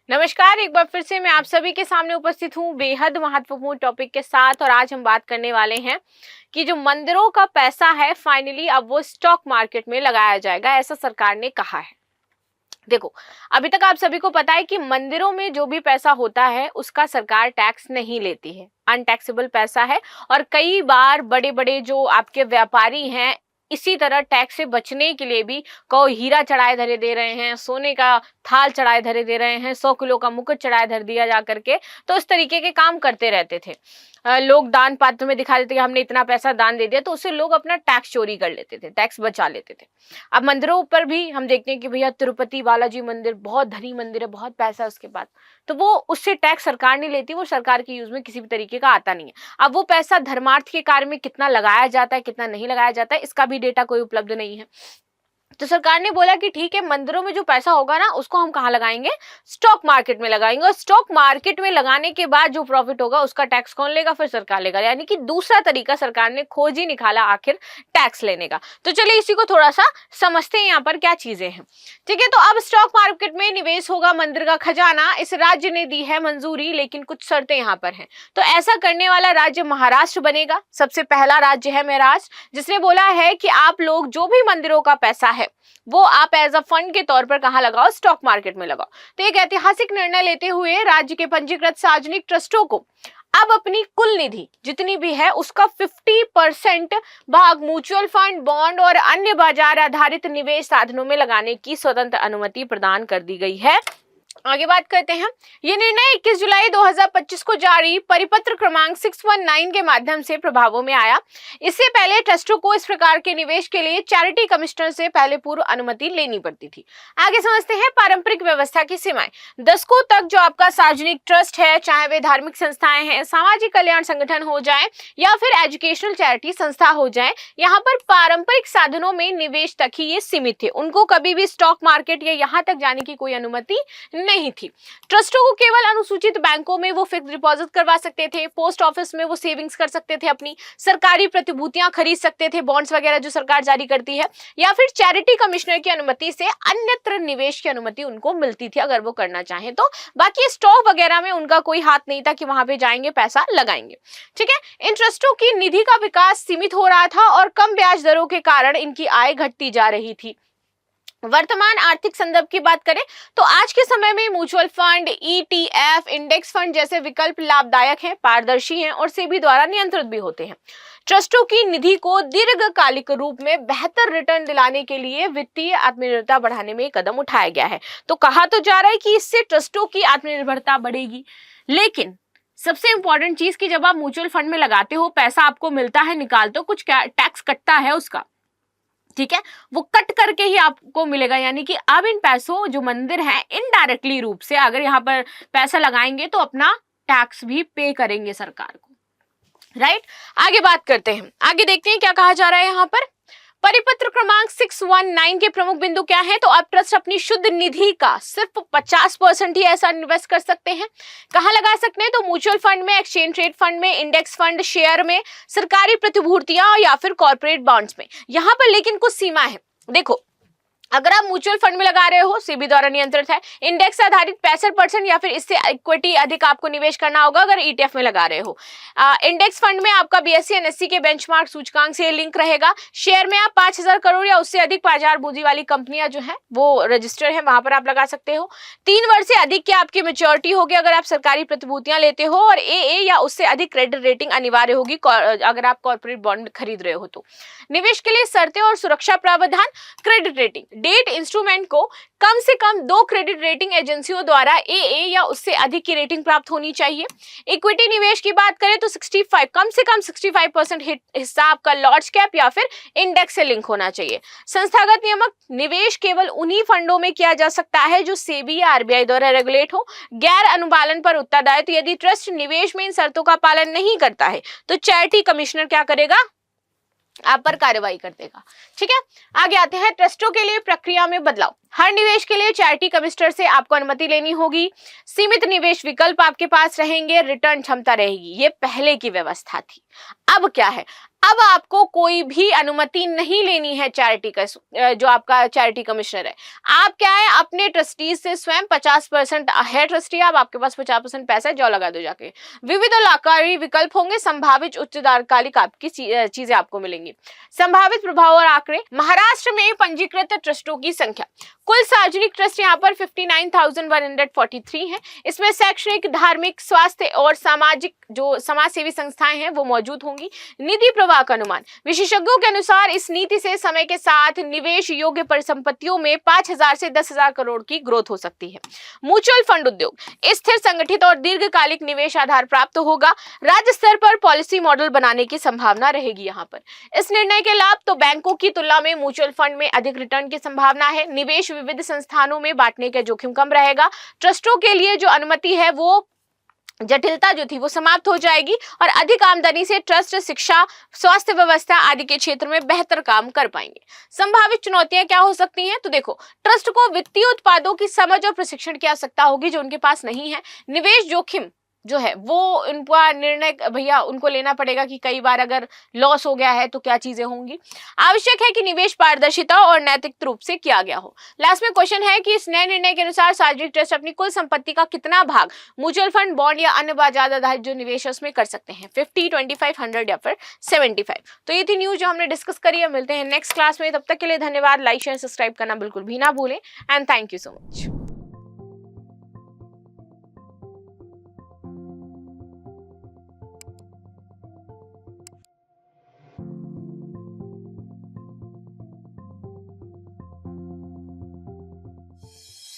नमस्कार, एक बार फिर से मैं आप सभी के सामने उपस्थित हूँ बेहद महत्वपूर्ण टॉपिक के साथ। और आज हम बात करने वाले हैं कि जो मंदिरों का पैसा है फाइनली अब वो स्टॉक मार्केट में लगाया जाएगा, ऐसा सरकार ने कहा है। देखो, अभी तक आप सभी को पता है कि मंदिरों में जो भी पैसा होता है उसका सरकार टैक्स नहीं लेती है, अनटैक्सेबल पैसा है। और कई बार बड़े बड़े जो आपके व्यापारी हैं इसी तरह टैक्स से बचने के लिए भी को हीरा चढ़ाए धरे दे रहे हैं, सोने का थाल चढ़ाए धरे दे रहे हैं, 100 किलो का मुकुट चढ़ाए धर दिया जा करके। तो इस तरीके के काम करते रहते थे। लोग दान पात्र में दिखा देते कि हमने इतना पैसा दान दे दिया, तो उससे लोग अपना टैक्स चोरी कर लेते थे, टैक्स बचा लेते थे। अब मंदिरों पर भी हम देखते हैं कि भैया तिरुपति बालाजी मंदिर बहुत धनी मंदिर है, बहुत पैसा है उसके पास, तो वो उससे टैक्स सरकार नहीं लेती, वो सरकार के यूज में किसी भी तरीके का आता नहीं है। अब वो पैसा धर्मार्थ के कार्य में कितना लगाया जाता है, कितना नहीं लगाया जाता है, इसका भी डेटा कोई उपलब्ध नहीं है। तो सरकार ने बोला कि ठीक है, मंदिरों में जो पैसा होगा ना उसको हम कहाँ लगाएंगे, स्टॉक मार्केट में लगाएंगे। और स्टॉक मार्केट में लगाने के बाद जो प्रॉफिट होगा उसका टैक्स कौन लेगा, फिर सरकार लेगा। यानी कि दूसरा तरीका सरकार ने खोज ही निकाला आखिर टैक्स लेने का। तो चलिए इसी को थोड़ा सा समझते हैं यहाँ पर क्या चीजें हैं। ठीक है, तो अब स्टॉक मार्केट में निवेश होगा मंदिर का खजाना, इस राज्य ने दी है मंजूरी, लेकिन कुछ शर्तें यहाँ पर हैं। तो ऐसा करने वाला राज्य महाराष्ट्र बनेगा, सबसे पहला राज्य है महाराष्ट्र, जिसने बोला है कि आप लोग जो भी मंदिरों का पैसा है वो आप एज अ फंड के तौर पर कहां लगाओ, स्टॉक मार्केट में लगाओ। तो एक ऐतिहासिक निर्णय लेते हुए राज्य के पंजीकृत सार्वजनिक ट्रस्टों को अब अपनी कुल निधि जितनी भी है उसका 50% भाग म्यूचुअल फंड, बॉन्ड और अन्य बाजार आधारित निवेश साधनों में लगाने की स्वतंत्र अनुमति प्रदान कर दी गई है। आगे बात करते हैं। ये निर्णय 21 जुलाई 2025 को जारी परिपत्र क्रमांक 619 के माध्यम से प्रभावों में आया। इससे पहले ट्रस्टों को इस प्रकार के निवेश के लिए चैरिटी कमिश्नर से पहले पूर्व अनुमति लेनी पड़ती थी। आगे समझते हैं पारंपरिक व्यवस्था की सीमाएं। दशकों तक जो आपका सार्वजनिक ट्रस्ट है, चाहे वे धार्मिक संस्थाएं हैं, सामाजिक कल्याण संगठन हो जाए या फिर एजुकेशनल चैरिटी संस्था हो जाए, यहाँ पर पारंपरिक साधनों में निवेश तक ही ये सीमित थे। उनको कभी भी स्टॉक मार्केट या यहाँ तक जाने की कोई अनुमति नहीं थी। ट्रस्टों को केवल अनुसूचित बैंकों में वो फिक्स डिपॉजिट करवा सकते थे, पोस्ट ऑफिस में वो सेविंग्स कर सकते थे, अपनी सरकारी प्रतिभूतियां खरीद सकते थे, बॉन्ड्स वगैरह जो सरकार जारी करती है, या फिर चैरिटी कमिश्नर की अनुमति से अन्यत्र निवेश की अनुमति उनको मिलती थी अगर वो करना चाहें तो। बाकी स्टॉक वगैरह में उनका कोई हाथ नहीं था कि वहां पे जाएंगे पैसा लगाएंगे। ठीक है, इन ट्रस्टों की निधि का विकास सीमित हो रहा था और कम ब्याज दरों के कारण इनकी आय घटती जा रही थी। वर्तमान आर्थिक संदर्भ की बात करें तो आज के समय में mutual fund, ETF, index fund जैसे विकल्प लाभदायक हैं, पारदर्शी हैं और सेबी द्वारा नियंत्रित भी होते हैं। ट्रस्टों की निधि को दीर्घकालिक रूप में बेहतर रिटर्न दिलाने के लिए वित्तीय आत्मनिर्भरता बढ़ाने में कदम उठाया गया है। तो कहा तो जा रहा है कि इससे ट्रस्टों की आत्मनिर्भरता बढ़ेगी, लेकिन सबसे इंपॉर्टेंट चीज कि जब आप म्यूचुअल फंड में लगाते हो, पैसा आपको मिलता है, निकालते हो, कुछ टैक्स कटता है उसका, ठीक है, वो कट करके ही आपको मिलेगा। यानी कि अब इन पैसों जो मंदिर हैं इनडायरेक्टली रूप से अगर यहाँ पर पैसा लगाएंगे तो अपना टैक्स भी पे करेंगे सरकार को, राइट। आगे बात करते हैं, आगे देखते हैं क्या कहा जा रहा है यहाँ पर। परिपत्र क्रमांक 619 के प्रमुख बिंदु क्या है। तो आप ट्रस्ट अपनी शुद्ध निधि का सिर्फ 50% ही ऐसा इन्वेस्ट कर सकते हैं। कहाँ लगा सकते हैं, तो म्यूचुअल फंड में, एक्सचेंज ट्रेड फंड में, इंडेक्स फंड, शेयर में, सरकारी प्रतिभूतियां या फिर कॉर्पोरेट बॉन्ड्स में। यहाँ पर लेकिन कुछ सीमा है। देखो, अगर आप म्यूचुअल फंड में लगा रहे हो, सेबी द्वारा नियंत्रित है, इंडेक्स आधारित 65% या फिर इससे इक्विटी अधिक आपको निवेश करना होगा अगर ETF में लगा रहे हो। इंडेक्स फंड में आपका BSE NSE के बेंचमार्क सूचकांक से लिंक रहेगा। शेयर में आप 5000 करोड़ या उससे अधिक बाजार पूंजी वाली कंपनियां जो है वो रजिस्टर्ड है, वहां पर आप लगा सकते हो। 3 वर्ष से अधिक की आपकी मेच्योरिटी होगी अगर आप सरकारी प्रतिभूतियां लेते हो, और AA या उससे अधिक क्रेडिट रेटिंग अनिवार्य होगी अगर आप कॉर्पोरेट बॉन्ड खरीद रहे हो तो। निवेश के लिए शर्तें और सुरक्षा प्रावधान। क्रेडिट रेटिंग, डेट इंस्ट्रूमेंट को कम से कम 2 क्रेडिट रेटिंग एजेंसियों द्वारा AA या उससे अधिक की रेटिंग प्राप्त होनी चाहिए। इक्विटी निवेश की बात करें तो 65 कम से कम 65% हिस्सा आपका लार्ज कैप या फिर इंडेक्स से लिंक होना चाहिए। संस्थागत नियामक, निवेश केवल उन्हीं फंडों में किया जा सकता है जो सेबी या RBI द्वारा रेगुलेट हो। गैर अनुपालन पर उत्तरदायित्व, यदि ट्रस्ट निवेश में इन शर्तों का पालन नहीं करता है तो चैरिटी कमिश्नर क्या करेगा, आप पर कार्रवाई कर देगा। ठीक है, आगे आते हैं। ट्रस्टों के लिए प्रक्रिया में बदलाव। हर निवेश के लिए चैरिटी कमिश्नर से आपको अनुमति लेनी होगी। सीमित निवेश विकल्प आपके पास रहेंगे, रिटर्न क्षमता रहेगी। ये पहले की व्यवस्था थी। अब क्या है, अब आपको कोई भी अनुमति नहीं लेनी है चैरिटी का, जो आपका चैरिटी कमिश्नर है। आप क्या है, अपने ट्रस्टीज से स्वयं 50% है ट्रस्टी, आप आपके पास 50% पैसा है, जाओ लगा दो जाके। विविध और लाभकारी विकल्प होंगे, संभावित उच्च दीर्घकालिक आपकी चीजें आपको मिलेंगी। संभावित प्रभाव और आंकड़े, महाराष्ट्र में पंजीकृत ट्रस्टों की संख्या, कुल सार्वजनिक ट्रस्ट यहाँ पर 59,143 है। इसमें शैक्षणिक, धार्मिक, स्वास्थ्य और सामाजिक जो समाज सेवी संस्थाएं हैं वो मौजूद होंगी। निधि प्रवाह का अनुमान, विशेषज्ञों के अनुसार इस नीति से समय के साथ निवेश योग्य परिसंपत्तियों में 5,000 से 10,000 करोड़ की ग्रोथ हो सकती है। म्यूचुअल फंड उद्योग, स्थिर, संगठित और दीर्घकालिक निवेश आधार प्राप्त होगा। राज्य स्तर पर पॉलिसी मॉडल बनाने की संभावना रहेगी। यहाँ पर इस निर्णय के लाभ, तो बैंकों की तुलना में म्यूचुअल फंड में अधिक रिटर्न की संभावना है। निवेश विविध संस्थानों में बांटने का जोखिम कम रहेगा। ट्रस्टों के लिए जो अनुमति है वो जटिलता जो थी वो समाप्त हो जाएगी और अधिक आमदनी से ट्रस्ट शिक्षा, स्वास्थ्य व्यवस्था आदि के क्षेत्र में बेहतर काम कर पाएंगे। संभावित चुनौतियां क्या हो सकती हैं, तो देखो, ट्रस्ट को वित्तीय उत्पादों की समझ और प्रशिक्षण की आवश्यकता होगी जो उनके पास नहीं है। निवेश जोखिम जो है वो उनका निर्णय भैया उनको लेना पड़ेगा कि कई बार अगर लॉस हो गया है तो क्या चीजें होंगी। आवश्यक है कि निवेश पारदर्शिता और नैतिक रूप से किया गया हो। लास्ट में क्वेश्चन है कि इस नए निर्णय के अनुसार सार्वजनिक ट्रस्ट अपनी कुल संपत्ति का कितना भाग म्यूचुअल फंड, बॉन्ड या अन्य बाजार आधारित जो निवेश है उसमें कर सकते हैं, 50, 25, 100 या फिर 75। तो ये थी न्यूज जो हमने डिस्कस करी है। मिलते हैं नेक्स्ट क्लास में, तब तक के लिए धन्यवाद। लाइक शेयर सब्सक्राइब करना बिल्कुल भी ना भूलें and thank you so much.